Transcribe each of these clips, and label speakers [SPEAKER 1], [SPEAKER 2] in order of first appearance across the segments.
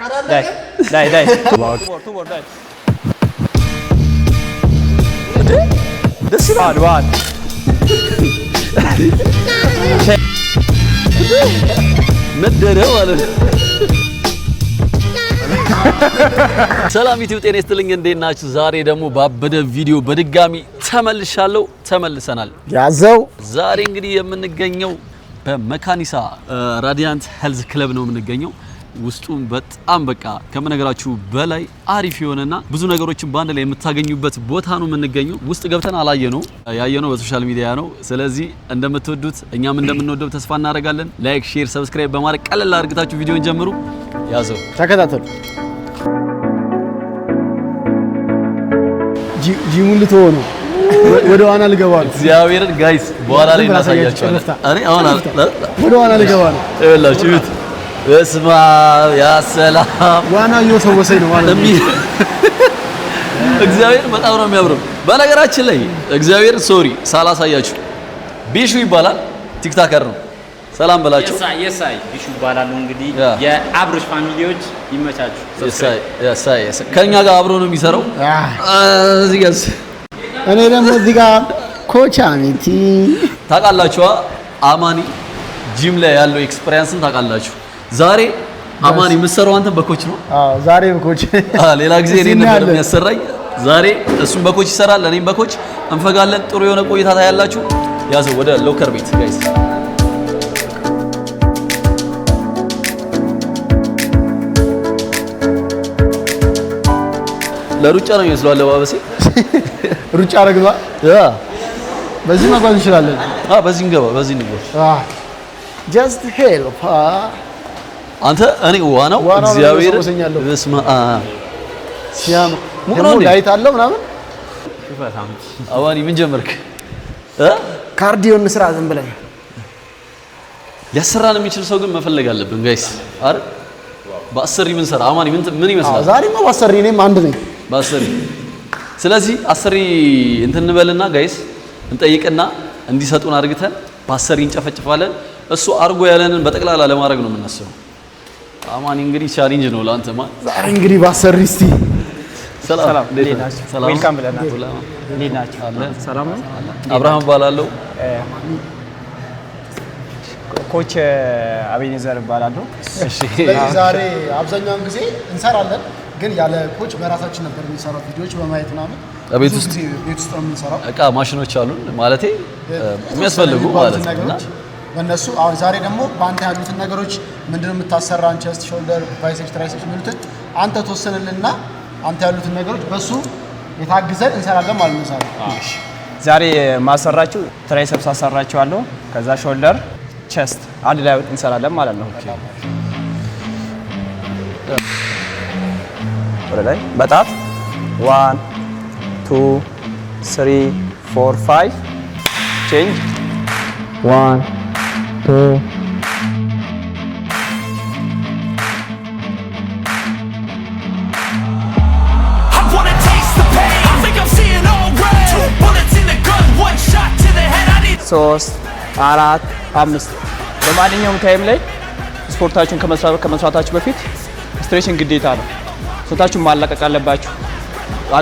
[SPEAKER 1] ዳይ
[SPEAKER 2] ደስ ይላል
[SPEAKER 1] ዋን
[SPEAKER 2] ነደረ ማለት ሰላም ዩቲዩብ ጤና ይስጥልኝ እንዴት ናችሁ? ዛሬ ደግሞ ባበደ ቪዲዮ በድጋሚ ተመልሰናል።
[SPEAKER 3] ያዘው
[SPEAKER 2] ዛሬ እንግዲህ የምንገኘው በመካኒሳ ራዲያንት ሄልዝ ክለብ ነው የምንገኘው። ውስጡ በጣም በቃ ከመነገራችሁ በላይ አሪፍ የሆነና ብዙ ነገሮችን ባንድ ላይ የምታገኙበት ቦታ ነው የምንገኘው። ውስጥ ገብተን አላየነው ያየነው በሶሻል ሚዲያ ነው። ስለዚህ እንደምትወዱት እኛም እንደምንወደው ተስፋ እናደርጋለን። ላይክ፣ ሼር፣ ሰብስክራይብ በማድረግ ቀለል አድርጋችሁ ቪዲዮን ጀምሩ። ያዘው
[SPEAKER 3] ተከታተሉ። ጂሙን ልትሆኑ ወደ ዋና ልገባ ነው።
[SPEAKER 2] እግዚአብሔርን ጋይስ በኋላ ላይ እናሳያችኋለን። እኔ አሁን
[SPEAKER 3] ወደ ዋና ልገባ ነው።
[SPEAKER 2] ይኸውላችሁ በስመ አብ ያ ሰላም
[SPEAKER 3] ዋና እየወሰወሰኝ ነው ማለት ነው።
[SPEAKER 2] እግዚአብሔር በጣም ነው የሚያምረው። በነገራችን ላይ እግዚአብሔር ሶሪ ሳላሳያችሁ ቢሹ ይባላል፣ ቲክታከር ነው። ሰላም በላችሁ።
[SPEAKER 1] የሳይ ቢሹ ይባላል። እንግዲህ የአብሮሽ ፋሚሊዎች ይመቻችሁ።
[SPEAKER 2] የሳይ ከኛ ጋር አብሮ ነው የሚሰራው። እዚህ ጋር
[SPEAKER 3] እኔ ደግሞ እዚህ ጋር ኮች አሚቲ
[SPEAKER 2] ታውቃላችሁ። አማኒ ጂም ላይ ያለው ኤክስፒሪየንስን ታውቃላችሁ። ዛሬ አማኒ የምትሰራው አንተ በኮች ነው?
[SPEAKER 3] አዎ ዛሬ በኮች።
[SPEAKER 2] ሌላ ጊዜ እኔ ነበር የሚያሰራኝ። ዛሬ እሱም በኮች ይሰራል፣ እኔም በኮች እንፈጋለን። ጥሩ የሆነ ቆይታ ታያላችሁ። ያዘው ወደ ሎከር ቤት ጋይስ። ለሩጫ ነው የሚመስለው አለባበሴ።
[SPEAKER 3] ሩጫ አረግባ በዚህ መጓዝ እንችላለን።
[SPEAKER 2] በዚህ እንገባ።
[SPEAKER 3] ጀስት ሄልፕ
[SPEAKER 2] አንተ እኔ ዋናው እግዚአብሔር በስመ አብ ሲያም ሙቅነው
[SPEAKER 3] ላይት አለው ምናምን።
[SPEAKER 2] አዋኒ ምን ጀመርክ?
[SPEAKER 3] ካርዲዮ እንስራ ዝም ብለን።
[SPEAKER 2] ሊያሰራን የሚችል ሰው ግን መፈለግ አለብን ጋይስ። አረ በአሰሪ ምን ሰራ አማኒ ምን ይመስላል?
[SPEAKER 3] ዛሬማ በአሰሪ እኔም አንድ ነኝ
[SPEAKER 2] በአሰሪ። ስለዚህ አሰሪ እንትን እንበልና ጋይስ እንጠይቅና እንዲሰጡን አድርግተን በአሰሪ እንጨፈጭፋለን። እሱ አርጎ ያለንን በጠቅላላ ለማድረግ ነው የምናስበው። አማኒ እንግዲህ ቻሌንጅ ነው ላንተ ማለት
[SPEAKER 3] ዛሬ እንግዲህ ባሰሪ እስቲ
[SPEAKER 1] ሰላም ዌልካም ብለናል።
[SPEAKER 2] እንዴት ናችሁ? ሰላም ነው። አብርሃም እባላለሁ።
[SPEAKER 1] ኮች አቤኔዘር እባላለሁ።
[SPEAKER 2] እሺ
[SPEAKER 3] ዛሬ አብዛኛውን ጊዜ እንሰራለን ግን ያለ ኮች በራሳችን ነበር የምንሰራው። ቪዲዮዎች በማየት ምናምን ቤት ውስጥ ነው የምንሰራው።
[SPEAKER 2] እቃ ማሽኖች አሉን ማለቴ የሚያስፈልጉ ማለት ነውና
[SPEAKER 3] በእነሱ አሁን ዛሬ ደግሞ በአንተ ያሉትን ነገሮች ምንድነው የምታሰራን? ቸስት፣ ሾልደር፣ ባይሴፕስ፣ ትራይሴፕስ የሚሉትን አንተ ተወሰነልና አንተ ያሉትን ነገሮች በሱ የታግዘን እንሰራለን ማለት ነው።
[SPEAKER 1] ዛሬ ማሰራችሁ ትራይሴፕስ አሰራችኋለሁ። ከዛ ሾልደር፣ ቸስት አንድ ላይ እንሰራለን ማለት ነው። ወደ ላይ በጣት 1 2 3 4 5 ቼንጅ 1 2 3 4 5 በማንኛውም ታይም ላይ ስፖርታችሁን ከመስራታችሁ በፊት ስትሬችንግ ግዴታ ነው። ሶታችሁን ማለቀቅ አለባችሁ።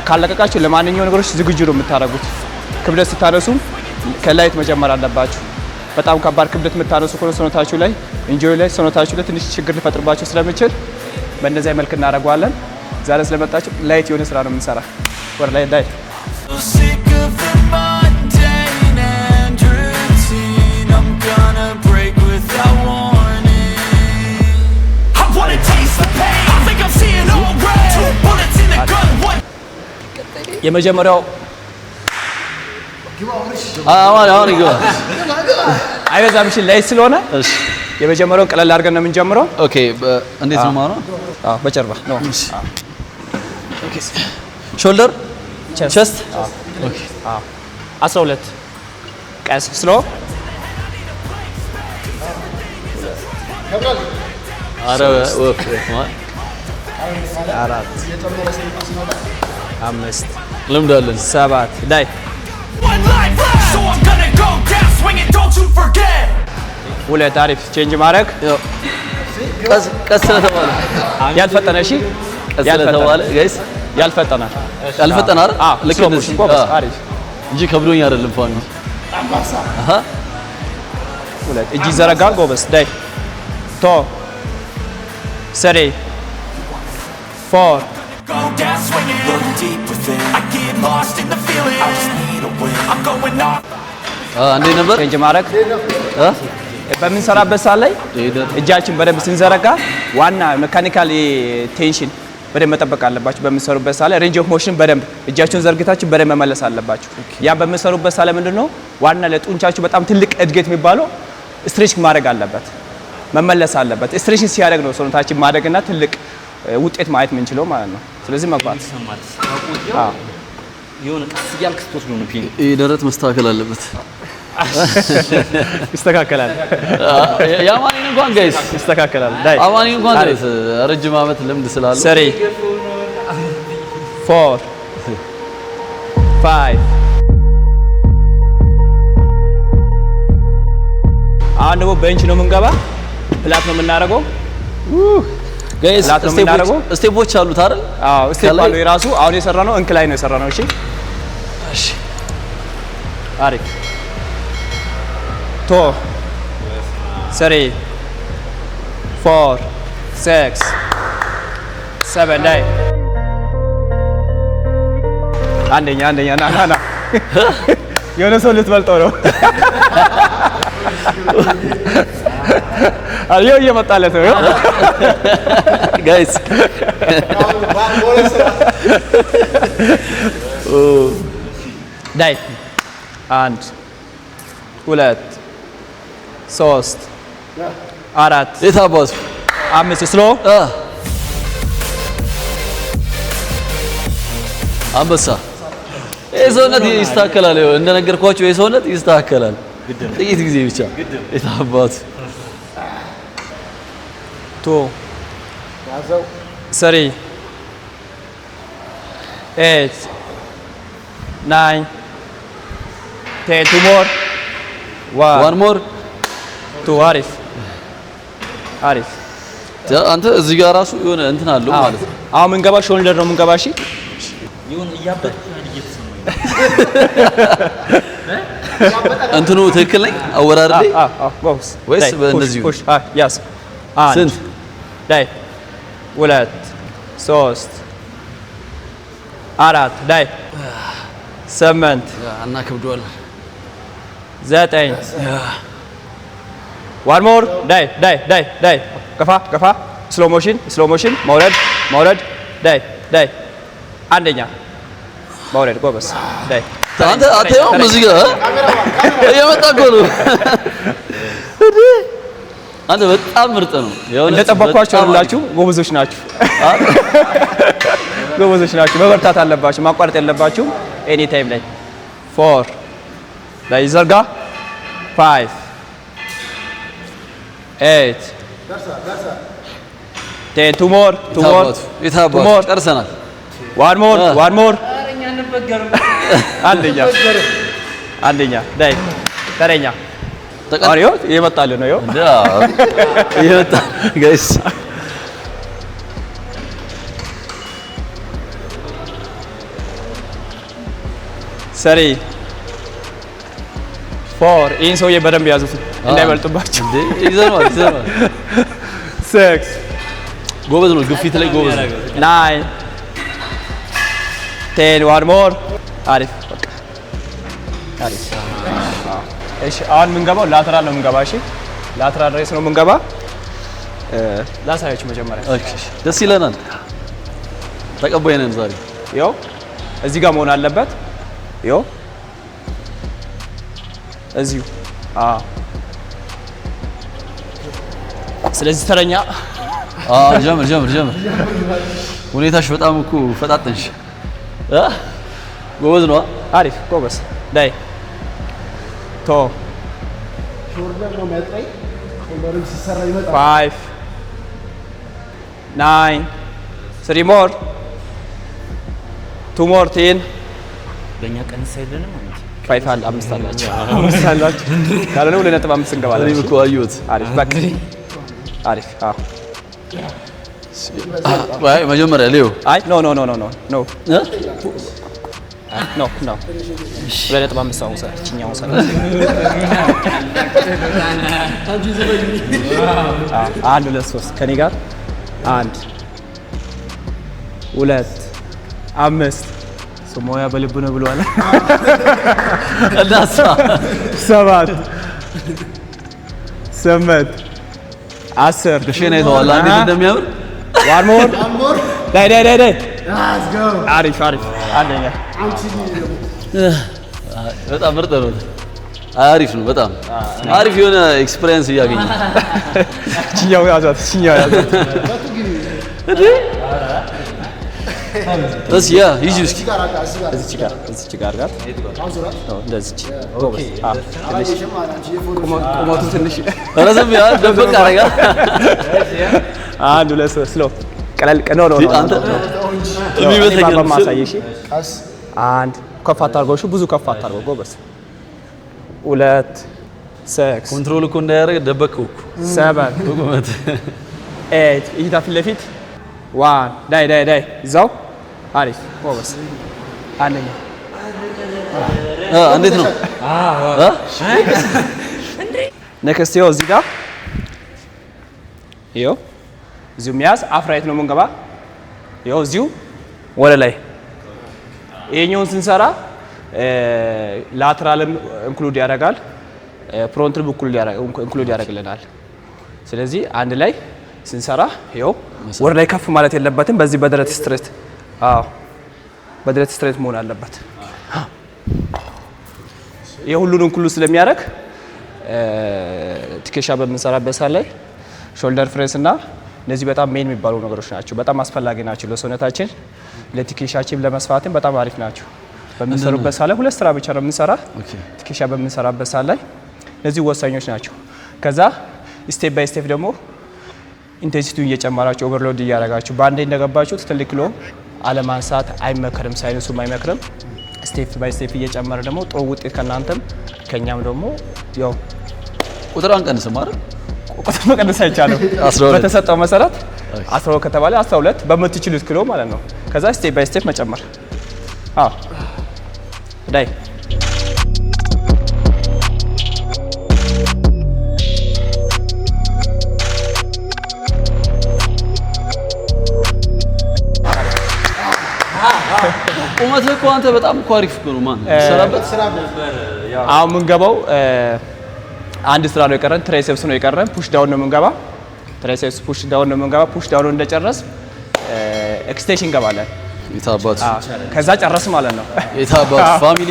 [SPEAKER 1] ካለቀቃችሁ ለማንኛውም ነገሮች ዝግጁ ነው የምታደርጉት። ክብደት ስታነሱ ከላይት መጀመር አለባችሁ። በጣም ከባድ ክብደት የምታነሱ ከሆነ ሰውነታችሁ ላይ ኢንጆይ ላይ ሰውነታችሁ ላይ ትንሽ ችግር ሊፈጥርባችሁ ስለሚችል በእንደዚህ መልክ እናደርገዋለን። ዛሬ ስለመጣችሁ ላይት የሆነ ስራ ነው የምንሰራ። ወር ላይ ዳይ የመጀመሪያው
[SPEAKER 2] አሁን ይገባ
[SPEAKER 1] አይበዛም። እሺ ላይ ስለሆነ እሺ የመጀመሪያው ቀለል አድርገን ነው የምንጀምረው።
[SPEAKER 2] ኦኬ እንዴት ነው ማለት ነው?
[SPEAKER 1] በጀርባ ነው።
[SPEAKER 2] ኦኬ ሾልደር፣ ቸስት
[SPEAKER 1] ኦኬ 12 ቀስ ስሎ
[SPEAKER 2] አረ ወፍ
[SPEAKER 1] አራት 5
[SPEAKER 2] ልምድ አለን
[SPEAKER 1] 7 ዳይ ሁለት አሪፍ ቼንጅ ማድረግ
[SPEAKER 2] ቀስ ስለተባለ
[SPEAKER 1] ያልፈጠነ እሺ
[SPEAKER 2] ቀስ ስለተባለ ጋይስ
[SPEAKER 1] ያልፈጠነ
[SPEAKER 2] አይደል? ልክ እንደዚህ
[SPEAKER 1] አሪፍ
[SPEAKER 2] እንጂ ከብዶኝ አይደለም ፋሚሊ። አሃ
[SPEAKER 1] ሁለት እጅ ዘረጋ ጎበስ ዳይ ቶ 3 4
[SPEAKER 4] Go down swinging, look deep within. I get lost in the feeling. I just need a win. I'm going off.
[SPEAKER 2] እንዴ ነበር
[SPEAKER 1] ቼንጅ ማድረግ በምንሰራበት ሰዓት ላይ እጃችን በደንብ ስንዘረጋ ዋና ሜካኒካል ቴንሽን በደንብ መጠበቅ አለባችሁ። በምንሰሩበት ሰዓት ላይ ሬንጅ ኦፍ ሞሽን በደንብ እጃችሁን ዘርግታችሁ በደንብ መመለስ አለባችሁ። ያ በምንሰሩበት ሰዓት ላይ ምንድነው ዋና ለጡንቻችሁ በጣም ትልቅ እድገት የሚባለው ስትሬችንግ ማድረግ አለበት፣ መመለስ አለበት። ስትሬችንግ ሲያደርግ ነው ሰውነታችን ማደግና ትልቅ ውጤት ማየት የምንችለው ማለት ነው። ስለዚህ መግባት
[SPEAKER 5] የሆነ ቀስ እያልክ ስትወስዱ ነው ፒን
[SPEAKER 2] ደረት መስተካከል አለበት።
[SPEAKER 1] ይስተካከላል።
[SPEAKER 2] ያማኒን እንኳን ጋይስ
[SPEAKER 1] ይስተካከላል። ዳይ
[SPEAKER 2] አማኒን እንኳን ጋይስ ረጅም ዓመት ልምድ ስላለ
[SPEAKER 1] 3 4 5 አሁን ደግሞ ቤንች ነው የምንገባ፣ ፕላት ነው የምናደርገው።
[SPEAKER 2] ጋይስ ስቴፖች አሉት አይደል?
[SPEAKER 1] አዎ ስቴፕ አለው የራሱ። አሁን የሰራነው እንክላይ ነው የሰራነው። እሺ እሺ አሪፍ ቶ 3 4 6 7 ዳይ አንደኛ ና የሆነ ሰው ልትበልጠው ነው። አሪዮ እየመጣለት ነው
[SPEAKER 2] ጋይስ።
[SPEAKER 1] ዳይ 1 2 3 4
[SPEAKER 2] የታባሱ
[SPEAKER 1] 5 ስሎ
[SPEAKER 2] አንበሳ የሰውነት ይስተካከላል። እንደነገርኳችሁ የሰውነት ይስተካከላል። ጥቂት ጊዜ ብቻ የታባቱ
[SPEAKER 1] 2 3 8 9 10 2 more
[SPEAKER 2] ዋን ሞር
[SPEAKER 1] 2 አሪፍ አሪፍ።
[SPEAKER 2] አንተ እዚህ ጋር ራሱ የሆነ እንትን አለው ማለት ነው።
[SPEAKER 1] አሁን ምንገባ ሾልደር ነው ምንገባ። እሺ
[SPEAKER 5] ይሁን እያበደ እየተሰማኝ
[SPEAKER 2] እንትኑ ትክክል ነኝ አወራር ላይ
[SPEAKER 1] ቦክስ
[SPEAKER 2] ወይስ በእንደዚህ
[SPEAKER 1] ፑሽ ያስ
[SPEAKER 2] ስንት
[SPEAKER 1] ዳይ 2 3 4 ዳይ 8
[SPEAKER 2] እና ከብዷል
[SPEAKER 1] 9 ዋን ሞር ዳይ ገፋ ስሎ ሞሽን መውረድ ዳይ አንደኛ መውረድ ጎበስ ዳይ
[SPEAKER 2] አንተ አትየው እዚህ ጋር እየመጣ እኮ ነው። አንተ በጣም ምርጥ ነው።
[SPEAKER 1] እንደጠበኳችሁ አይደላችሁ። ጎበዞች ናችሁ። መበርታት አለባችሁ። ማቋረጥ የለባችሁ። ኤኒ ታይም ላይ 4 ላይ ዘርጋ 5 8 10 2 ሞር
[SPEAKER 2] ጨርሰናል።
[SPEAKER 1] ዋን ሞር አንደኛ ዳይ ተረኛ አሪዮ እየመጣልህ ነው።
[SPEAKER 2] እየመጣ ጋይስ
[SPEAKER 1] ሰሪ 4 ይህን ሰውዬ በደንብ ያዙት እንዳይበልጡባቸው።
[SPEAKER 2] ይዘናል
[SPEAKER 1] 6
[SPEAKER 2] ጎበዝ ነው፣ ግፊት ላይ ጎበዝ ነው።
[SPEAKER 1] 9 10 ዋን ሞር አሪፍ በቃ አሪፍ። እሺ አሁን የምንገባው ላተራል ነው የምንገባ። እሺ ላተራል ሬስ ነው የምንገባ። ላሳያችሁ መጀመሪያ።
[SPEAKER 2] ኦኬ ደስ ይለናል። ተቀባይ ነን ዛሬ።
[SPEAKER 1] ይኸው እዚህ ጋር መሆን አለበት። ይኸው እዚሁ። ስለዚህ ተረኛ
[SPEAKER 2] ጀምር። ሁኔታሽ በጣም እኮ ፈጣጠንሽ። ጎበዝ ነው።
[SPEAKER 1] አሪፍ ጎበዝ ዳይ ቶ
[SPEAKER 3] ሾልደር ነው የሚያጥረኝ። ሾልደርም ሲሰራ ይመጣል።
[SPEAKER 1] 5 9 3 ሞር 2 ሞር 10
[SPEAKER 5] በእኛ ቀንስ አይደለም ማለት
[SPEAKER 1] 5 አለ 5 አላችሁ ካልሆነ 2.5 እንገባለን።
[SPEAKER 2] እኔም እኮ አየሁት።
[SPEAKER 1] አሪፍ በቃ አሪፍ። አዎ
[SPEAKER 2] አይ መጀመሪያ ሊዮ
[SPEAKER 1] አይ ኖ ኖ ኖ ኖ ኖ ኖ ኖ ኖ 2.5 አሁን ሰዓት እኛው ሰዓት አንድ ሁለት ሶስት ከኔ ጋር 1 2 5 ሶሞያ በልብ ነው ብሏል።
[SPEAKER 2] እንዳሳ
[SPEAKER 1] 7 8 10
[SPEAKER 2] ገሸና ይተዋል አንዴ እንደሚያምር
[SPEAKER 1] ዋን ሞር ዳይ ዳይ ዳይ ዳይ
[SPEAKER 3] ሌትስ ጎ
[SPEAKER 1] አሪፍ አሪፍ አንደኛ
[SPEAKER 2] በጣም ምርጥ ነው። አሪፍ ነው። በጣም አሪፍ የሆነ ኤክስፒሪየንስ እያገኘ
[SPEAKER 1] እኛው ያዛት
[SPEAKER 2] እዚህ ያ ይጂ እስኪ
[SPEAKER 1] እዚች ጋር ጋር እንደዚች ጎበዝ። ቁመቱ ትንሽ
[SPEAKER 2] ረዘም ያ ደበቅ አረጋ
[SPEAKER 1] አንድ ሁለት ሶስት ስሎ ቀለል ቀኖ ነው
[SPEAKER 2] አንተ የሚመተኝ ነው
[SPEAKER 1] ማሳየሽ። አንድ ከፍ አታርገው፣ እሺ ብዙ ከፍ አታርገው። ጎበዝ። 2 6
[SPEAKER 2] ኮንትሮል እኮ እንዳያደርግ ደበቅከው እኮ
[SPEAKER 1] 7
[SPEAKER 2] ቁመት
[SPEAKER 1] 8 እይታ ፊት ለፊት 1 ዳይ ዳይ ዳይ ይዛው አሪፍ ጎበዝ። አንደኛ
[SPEAKER 2] እንዴት ነው?
[SPEAKER 1] ነክስት ይኸው እዚህ ጋር ይኸው እዚሁ መያዝ አፍራይት ነው የምንገባ። ይኸው እዚሁ ወደ ላይ ይሄኛውን ስንሰራ ላተራልም ኢንክሉድ ያደርጋል፣ ፍሮንትም ኢንክሉድ ያደርግልናል። ስለዚህ አንድ ላይ ስንሰራ ይኸው ወደ ላይ ከፍ ማለት የለበትም። በዚህ በደረት ስትሬት በደረት ስትሬት መሆን አለበት። የሁሉንም ኢንክሉድ ስለሚያደርግ ትከሻ በምንሰራበት ሰዓት ላይ ሾልደር ፍሬስ እና እነዚህ በጣም ሜን የሚባሉ ነገሮች ናቸው። በጣም አስፈላጊ ናቸው ለሰውነታችን፣ ለትከሻችን ለመስፋትም በጣም አሪፍ ናቸው። በምንሰሩበት ሰዓት ላይ ሁለት ስራ ብቻ ነው የምንሰራ። ትከሻ በምንሰራበት ሰዓት ላይ እነዚህ ወሳኞች ናቸው። ከዛ ስቴፕ ባይ ስቴፕ ደግሞ ኢንቴንሲቲውን እየጨመራችሁ ኦቨርሎድ እያደረጋችሁ በአንዴ እንደገባችሁት ትልቅ ኪሎ አለማንሳት አይመከርም፣ ሳይንሱም አይመክርም። ስቴፕ ባይ ስቴፕ እየጨመረ ደግሞ ጥሩ ውጤት ከእናንተም ከኛም ደግሞ ያው
[SPEAKER 2] ቁጥር አንቀንስም አይደል?
[SPEAKER 1] ቁጥር መቀነስ አይቻልም። በተሰጠው መሰረት 12 ከተባለ 12 በምትችሉት ኪሎ ማለት ነው። ከዛ ስቴፕ ባይ ስቴፕ መጨመር። አዎ ዳይ
[SPEAKER 2] ቁመት እኮ አንተ በጣም እኮ አሪፍ እኮ ነው። ማን ሰራበት
[SPEAKER 1] አሁን የምንገባው አንድ ስራ ነው የቀረን፣ ትራይሴፕስ ነው የቀረን። ፑሽ ዳውን ነው የምንገባ። ትራይሴፕስ ፑሽ ዳውን ነው የምንገባ። ፑሽ ዳውን እንደጨረስ ኤክስቴንሽን እንገባለን።
[SPEAKER 2] የታባቱ
[SPEAKER 1] ከዛ ጨረስ ማለት ነው።
[SPEAKER 2] የታባቱ ፋሚሊ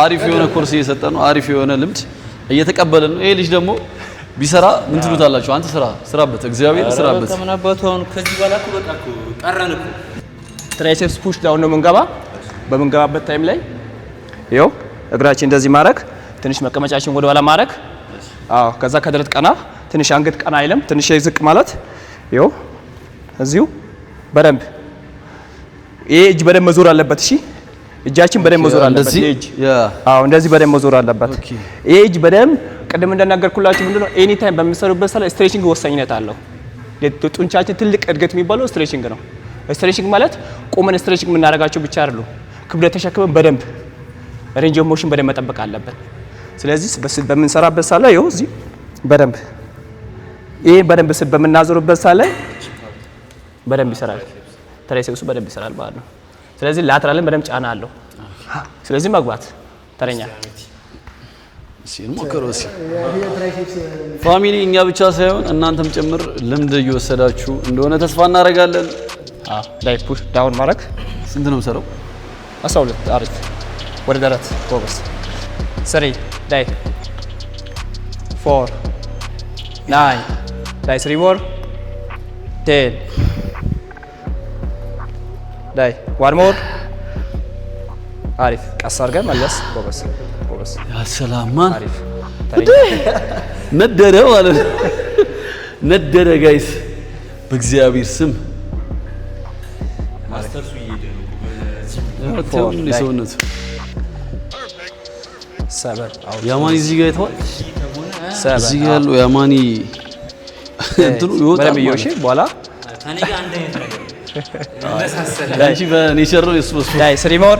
[SPEAKER 2] አሪፍ የሆነ ኮርስ እየሰጠ ነው። አሪፍ የሆነ ልምድ እየተቀበለ ነው። ይሄ ልጅ ደግሞ ቢሰራ ምን ትሉታላችሁ? አንተ ስራበት፣ እግዚአብሔር ስራበት።
[SPEAKER 5] ተመናበቱን ከዚህ በኋላ እኮ በቃ እኮ ቀረን እኮ።
[SPEAKER 1] ትራይሴፕስ ፑሽ ዳውን ነው የምንገባ። በምንገባበት ታይም ላይ ይኸው እግራችን እንደዚህ ማድረግ፣ ትንሽ መቀመጫችን ወደ ኋላ ማድረግ። አዎ ከዛ ከደረት ቀና፣ ትንሽ አንገት ቀና አይልም፣ ትንሽ ዝቅ ማለት። ይኸው እዚሁ በደንብ ይሄ እጅ በደንብ መዞር አለበት። እሺ እጃችን በደንብ መዞር አለበት። ይሄ እጅ አዎ እንደዚህ በደንብ መዞር አለበት። ይሄ እጅ በደንብ ቅድም እንደነገርኩላችሁ ምንድነው ኤኒ ታይም በምትሰሩበት ሰዓት ስትሬቺንግ ወሳኝነት አለው። ጡንቻችን ትልቅ እድገት የሚባለው ስትሬቺንግ ነው። ስትሬቺንግ ማለት ቆመን ስትሬቺንግ የምናደርጋቸው ብቻ አይደሉም። ክብደት ተሸክመን በደንብ ሬንጅ ኦፍ ሞሽን በደንብ መጠበቅ አለብን። ስለዚህ በምንሰራበት ሰዓት ላይ ይኸው እዚህ በደንብ ይሄ በደንብ በምናዞርበት ሰዓት ላይ በደንብ ይሰራል። ትራይሴፕሱ በደንብ ይሰራል ማለት ነው። ስለዚህ ላተራልን በደንብ ጫና አለው። ስለዚህ መግባት ተረኛ
[SPEAKER 2] ፋሚሊ እኛ ብቻ ሳይሆን እናንተም ጭምር ልምድ እየወሰዳችሁ እንደሆነ ተስፋ እናደርጋለን።
[SPEAKER 1] ላይ ፑሽ ዳውን ማድረግ
[SPEAKER 2] ስንት ነው የምሰራው?
[SPEAKER 1] 12 አሪፍ። ወደ ደረት ጎበስ 3 ዳይ 4 9 ዳይ 3 ሞር 10 ዳይ 1 ሞር አሪፍ። ቀስ አድርገን መለስ። ጎበስ ጎበስ።
[SPEAKER 2] ያ ሰላማን
[SPEAKER 1] አሪፍ
[SPEAKER 2] ነደደ ማለት ነው። ነደደ ጋይስ በእግዚአብሔር ስም
[SPEAKER 5] ማስተርሱ እየሄደ ነው።
[SPEAKER 2] ሰውነቱ
[SPEAKER 1] ሰበር
[SPEAKER 2] ያማኒ እዚህ ጋር አይተዋል።
[SPEAKER 1] ሰበር
[SPEAKER 2] እዚህ ጋር ያለው ያማኒ እንትኑ ይወጣል
[SPEAKER 1] በደንብ እየውሽ በኋላ
[SPEAKER 5] ከኔ ጋር አንድ አይነት ነገር እንደሳሰለ
[SPEAKER 2] አንቺ በኔቸር ነው የሱ
[SPEAKER 1] ዳይ 3 ሞር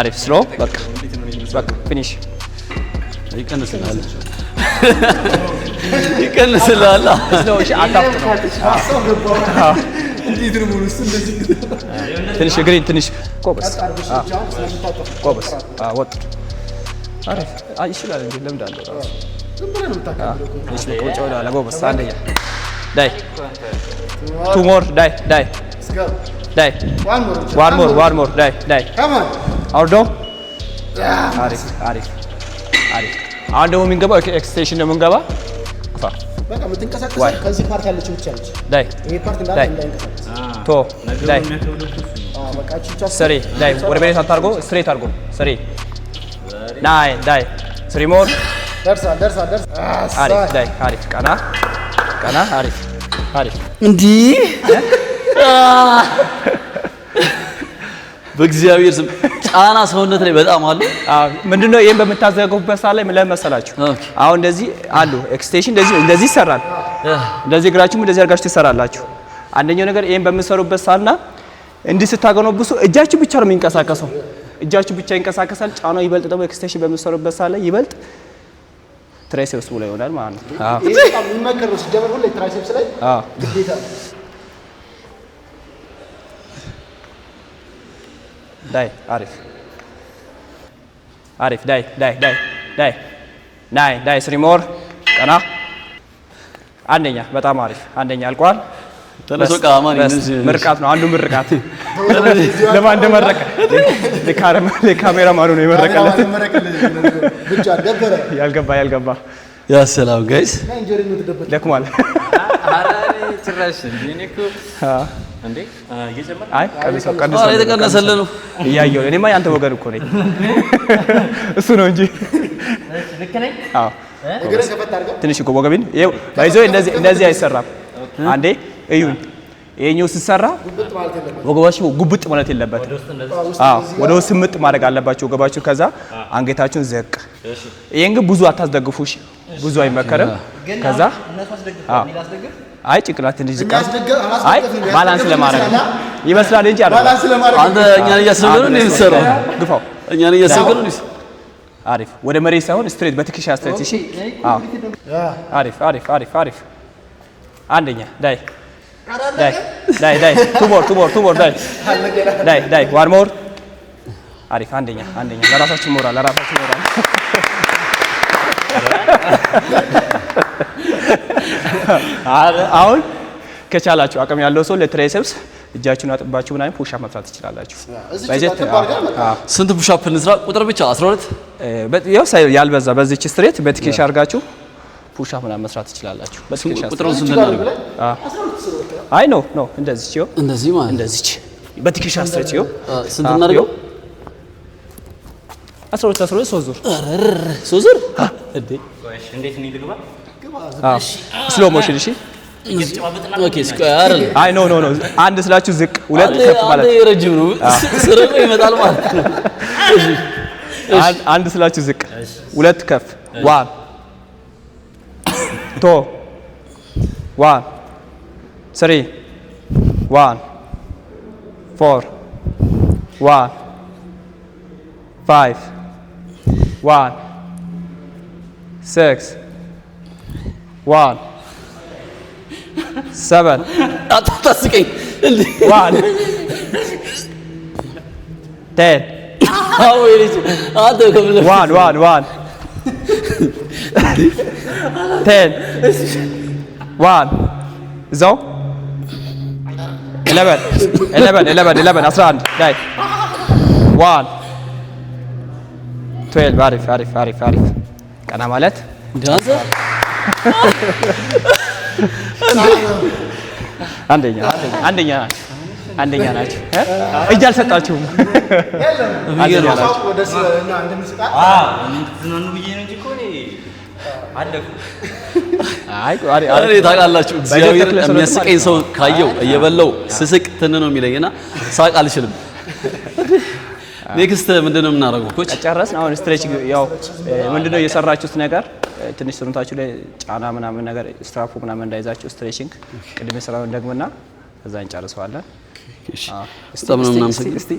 [SPEAKER 1] አሪፍ ስሎ በቃ ፊኒሽ
[SPEAKER 2] ይቀንስልሃል ይቀንስልሃል
[SPEAKER 1] ስሎ እሺ አታፍጥ ነው
[SPEAKER 3] እንዴት ነው ሙሉስ እንደዚህ
[SPEAKER 1] ትንሽ ግሪን ትንሽ ቆበስ ቆበስ ወጥ አሪፍ ይችላል እንዴ ለምን እንዳለው ራሱ
[SPEAKER 3] ዝም ብለህ ነው የምታካብለው
[SPEAKER 1] እሺ ቆጮ ወላ ጎበስ አንደኛ ዳይ 2 ሞር ዳይ ዳይ one more ዳይ አውርዶ አሪፍ አሁን ደግሞ የምንገባው ኤክስቴንሽን ነው የምንገባ
[SPEAKER 3] በቃ የምትንቀሳቀሰው ከዚህ ፓርት ያለችው ብቻ ነች
[SPEAKER 1] ዳይ
[SPEAKER 3] ይሄ ፓርት እንዳይንቀሳቀስ
[SPEAKER 1] ቶ ዳይ
[SPEAKER 3] በቃ ቺቻ
[SPEAKER 1] ስሪ ዳይ ወደ ቤት አታርጎ ስትሬት አርጎ ስሪ ናይን ዳይ 3 ሞር
[SPEAKER 3] ደርሳ
[SPEAKER 1] አሪፍ ዳይ አሪፍ ቀና አሪፍ
[SPEAKER 2] እንዲህ በእግዚአብሔር ስም ጫና ሰውነት ላይ በጣም አለ።
[SPEAKER 1] ምንድነው ይሄን በምታዘጉበት ሰዓት ላይ ምን ለመሰላችሁ አሁን እንደዚህ አሉ ኤክስቴንሽን እንደዚህ ይሰራል። እንደዚህ እግራችሁም እንደዚህ አድርጋችሁ ትሰራላችሁ። አንደኛው ነገር ይሄን በምትሰሩበት ሰዓትና እንዲህ ስታገነብሱ እጃችሁ ብቻ ነው የሚንቀሳቀሰው። እጃችሁ ብቻ ይንቀሳቀሳል። ጫናው ይበልጥ ደግሞ ኤክስቴንሽን በምትሰሩበት ሰዓት ላይ ይበልጥ ትራይሴፕስ ላይ ይሆናል ማለት ነው።
[SPEAKER 3] ይሄ በጣም የሚመከር ነው ሲጀመር ሁሌ ትራይሴፕስ ላይ ግዴታ ዳይ አሪፍ ዳይ ናይ 3 ሞር ቀና አንደኛ በጣም አሪፍ አንደኛ አልቋል።
[SPEAKER 2] ተነሶ ቃማን
[SPEAKER 1] ምርቃት ነው አንዱ ምርቃት ለማን እንደመረቀ ለካሜራ ማሩ ነው የመረቀለት ብቻ ደበረ ያልገባ
[SPEAKER 2] ያ ሰላም ጋይስ
[SPEAKER 1] ደክሟል።
[SPEAKER 5] ጭራሽ እንዴ እንዴ እየጨመረ
[SPEAKER 1] አይ ቀንሶ
[SPEAKER 2] የተቀነሰለ ነው
[SPEAKER 1] እያየሁ እኔማ ያንተ ወገን እኮ ነኝ እሱ ነው እንጂ
[SPEAKER 5] ልክ ነኝ።
[SPEAKER 1] አዎ
[SPEAKER 3] እግርን ከፈት አድርገው
[SPEAKER 1] ትንሽ እኮ ወገቢን ይኸው ባይዞ እንደዚህ አይሰራም። አንዴ እዩኝ ይሄኛው ሲሰራ ወገባችሁ ጉብጥ ማለት የለበትም። ወደ ውስጥ ስምጥ ማድረግ አለባችሁ ወገባችሁ። ከዛ አንገታችሁን ዘቅ። ይሄን ግን ብዙ አታስደግፉ እሺ፣ ብዙ አይመከርም። ከዛ አይ ጭቅላት እንዲህ ዝቅ አይ ባላንስ ለማድረግ ይመስላል እንጂ አይደለም።
[SPEAKER 3] ባላንስ ለማድረግ
[SPEAKER 2] አንተ እኛን እያሰብን ነው የምትሰራው።
[SPEAKER 1] ግፋው
[SPEAKER 2] እኛን እያሰብን ነው።
[SPEAKER 1] አሪፍ ወደ መሬት ሳይሆን ስትሬት በትከሻ ስትሬት። እሺ አዎ አሪፍ አንደኛ ዳይ two more ዳይ one more አሪፍ አንደኛ ለራሳችን ሞራል አሁን ከቻላችሁ አቅም ያለው ሰው ለትራይሴፕስ እጃችሁን አጥባችሁ ምናምን ፑሽ አፕ መስራት ትችላላችሁ። ባይዘት
[SPEAKER 2] ስንት ፑሽ አፕ እንስራ? ቁጥር ብቻ 12
[SPEAKER 1] ያው ያልበዛ በዚህች ስትሬት በትከሻ አድርጋችሁ ፑሽ አፕ ምናምን መስራት ትችላላችሁ። በትከሻ
[SPEAKER 2] ቁጥሩን ስንት ነው?
[SPEAKER 1] አይ ኖ እንደዚህ ይኸው
[SPEAKER 2] እንደዚህ ማለት
[SPEAKER 1] እንደዚህ በትከሻ ስትሬት ይኸው
[SPEAKER 2] ስንት እናድርገው?
[SPEAKER 1] 12 3 ዙር
[SPEAKER 2] እንዴ
[SPEAKER 5] እንዴት ነው ልግባ?
[SPEAKER 1] ስሎ ሞሽን እሺ።
[SPEAKER 2] ኦኬ ስኳር አይደል?
[SPEAKER 1] አይ ኖ አንድ ስላችሁ ዝቅ ሁለት ከፍ ማለት
[SPEAKER 2] አንተ ረጅም ነው ስርቆ ይመጣል ማለት ነው።
[SPEAKER 1] አንድ ስላችሁ ዝቅ ሁለት ከፍ 1 2 1 3 1 4 1 5 1 6 1 7
[SPEAKER 2] አታስቀኝ እንዴ
[SPEAKER 1] 1 10
[SPEAKER 2] አዎ ይልኝ አንተ ከብለ
[SPEAKER 1] 1 10 1 እዛው 11 11 ዳይ 1 12 አሪፍ ቀና ማለት
[SPEAKER 2] ዳንሰ
[SPEAKER 1] አንደኛ ናቸው። እጅ አልሰጣችሁም።
[SPEAKER 2] ታውቃላችሁ እግዚአብሔር የሚያስቀኝ ሰው ካየው እየበላው ስስቅ ትን ነው የሚለኝና ሳቅ አልችልም። ኔክስት ምንድነው የምናደርገው? ኮች
[SPEAKER 1] ጨረስን። አሁን ስትሬች ያው ምንድነው እየሰራችሁት ነገር ትንሽ ሰውነታችሁ ላይ ጫና ምናምን ነገር ስትራፑ ምናምን እንዳይዛችሁ ስትሬቺንግ ቅድም ስራውን ደግሞና ከዛ እንጨርሰዋለን።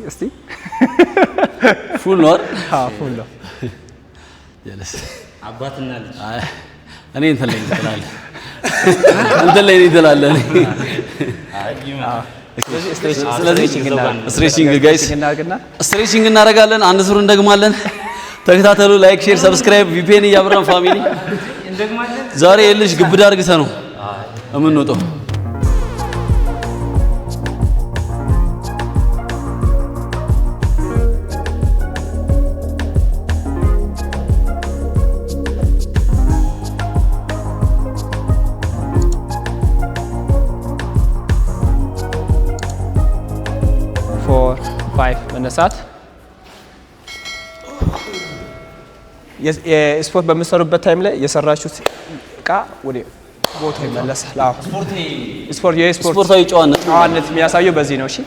[SPEAKER 1] እስቲ
[SPEAKER 2] ፉል ነው
[SPEAKER 1] ፉል ነው
[SPEAKER 5] አባትና ልጅ
[SPEAKER 2] እኔ እንትን ላይ ትላለህ ስለዚህ ስትሬቺንግ ጋይስ ስትሬቺንግ እናደርጋለን። አንድ ዙር እንደግማለን። ተከታተሉ። ላይክ፣ ሼር፣ ሰብስክራይብ ቪፒኤን እያበራን ፋሚሊ ዛሬ የልጅ ግብዳ አድርገህ ነው የምንወጣው።
[SPEAKER 1] መነሳት የስፖርት በምትሰሩበት ታይም ላይ የሰራችሁት እቃ ወደ ቦታው ይመለሳል። አዎ
[SPEAKER 2] ስፖርታዊ
[SPEAKER 1] ጨዋነት የሚያሳየው በዚህ ነው። እሺ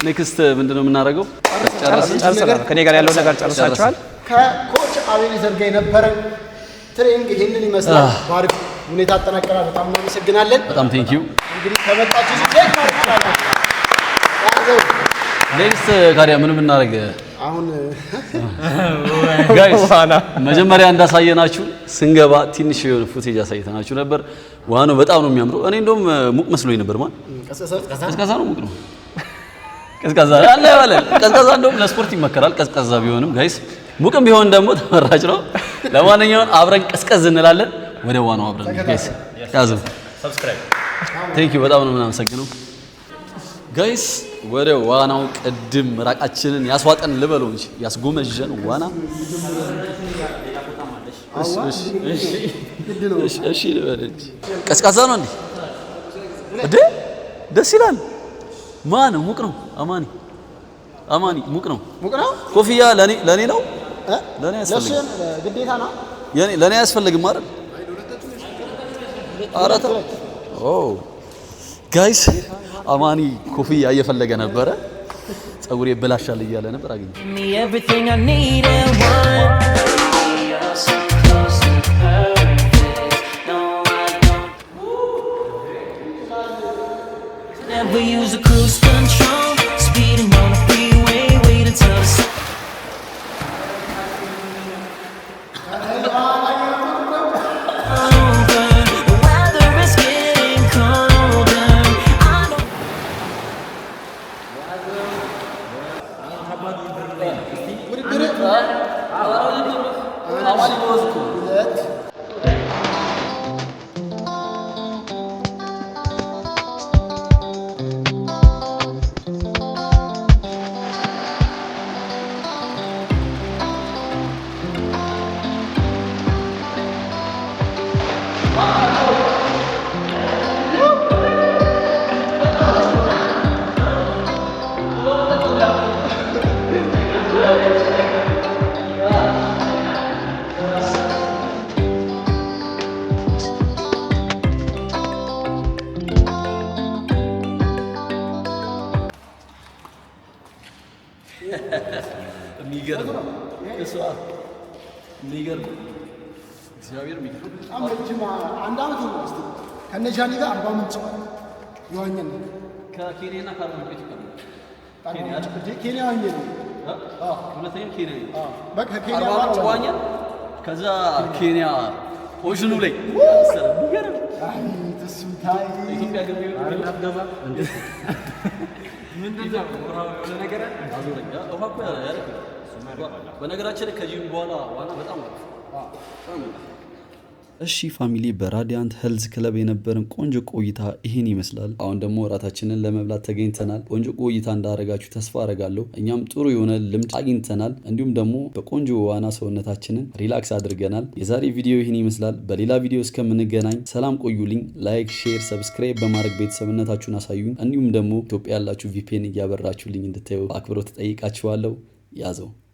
[SPEAKER 2] ኔክስት ምንድነው የምናደርገው?
[SPEAKER 1] ጨርሰናል። ከኔ ጋር ያለው ነገር ጨርሳችኋል።
[SPEAKER 3] ከኮች አቤኔዘር ጋር የነበረን ትሬኒንግ ይሄንን ይመስላል። ባሪፍ ሁኔታ አጠናቀናል። በጣም እናመሰግናለን።
[SPEAKER 2] በጣም ቴንክ ዩ።
[SPEAKER 3] እንግዲህ ከመጣችሁ ቼክ ማድረግ ይችላል።
[SPEAKER 2] ኔክስት ካዲያ ምን ብናደርግ
[SPEAKER 3] አሁን
[SPEAKER 2] ጋይስ መጀመሪያ እንዳሳየናችሁ ስንገባ ትንሽ የሆነ ፉቴጅ አሳይተናችሁ ነበር። ዋናው በጣም ነው የሚያምረው። እኔ እንደውም ሙቅ መስሎኝ ነበር። ማን ቀዝቃዛ ነው ሙቅ ነው ቀዝቃዛ አለ ያለ ቀዝቃዛ እንደውም ለስፖርት ይመከራል። ቀዝቃዛ ቢሆንም ጋይስ ሙቅም ቢሆን ደግሞ ተመራጭ ነው። ለማንኛውም አብረን ቀዝቀዝ እንላለን። ወደ ዋናው አብረን ጋይስ ያዙ። ሰብስክራይብ ቴንክ ዩ በጣም ነው የምናመሰግነው ጋይስ። ወደ ዋናው ቅድም ራቃችንን ያስዋጠን ልበለው እንጂ ያስጎመጀን ዋና እሺ ልበለኝ። ቀዝቃዛ ነው እንዴ? ደስ ይላል። ማን ሙቅ ነው? አማኒ ሙቅ ነው። ኮፍያ ለኔ ነው። ለኔ ያስፈልጋል።
[SPEAKER 3] ግዴታ ነው።
[SPEAKER 2] ለኔ ያስፈልግም አይደል? አራታ ጋይስ አማኒ ኮፍያ እየፈለገ ነበረ። ጸጉሬ በላሻል እያለ ነበር። አገኘ
[SPEAKER 6] Never use a cruise control, speeding on the freeway, wait until the sun. Over, the weather is getting colder. I don't.
[SPEAKER 3] አንድ አመት ነው እስቲ ከነጃኒ ጋር 40 ምንጭ ይዋኘን
[SPEAKER 2] ከኬንያና ካርቦን ቤት
[SPEAKER 3] ኬንያ ዋኘን።
[SPEAKER 2] ሁለተኛ ኬንያ
[SPEAKER 3] በቃ ኬንያ
[SPEAKER 2] ዋኘን። ከዛ ኬንያ ኦሽኑ ላይ ይገርም።
[SPEAKER 3] አይ ተስምታይ
[SPEAKER 2] ኢትዮጵያ ገበያ አትገባ እንዴ?
[SPEAKER 5] ምንድነው ወራ ነገር
[SPEAKER 2] አዞረኛ ውሃ እኮ ያለ በነገራችን ላይ ከጂም በኋላ ዋና በጣም እሺ ፋሚሊ በራዲያንት ሄልዝ ክለብ የነበረን ቆንጆ ቆይታ ይሄን ይመስላል። አሁን ደግሞ እራታችንን ለመብላት ተገኝተናል። ቆንጆ ቆይታ እንዳደረጋችሁ ተስፋ አደርጋለሁ። እኛም ጥሩ የሆነ ልምድ አግኝተናል። እንዲሁም ደግሞ በቆንጆ ዋና ሰውነታችንን ሪላክስ አድርገናል። የዛሬ ቪዲዮ ይሄን ይመስላል። በሌላ ቪዲዮ እስከምንገናኝ ሰላም ቆዩልኝ። ላይክ፣ ሼር፣ ሰብስክራይብ በማድረግ ቤተሰብነታችሁን አሳዩኝ። እንዲሁም ደግሞ ኢትዮጵያ ያላችሁ ቪፒኤን እያበራችሁልኝ እንድታዩ በአክብሮት ተጠይቃችኋለሁ። ያዘው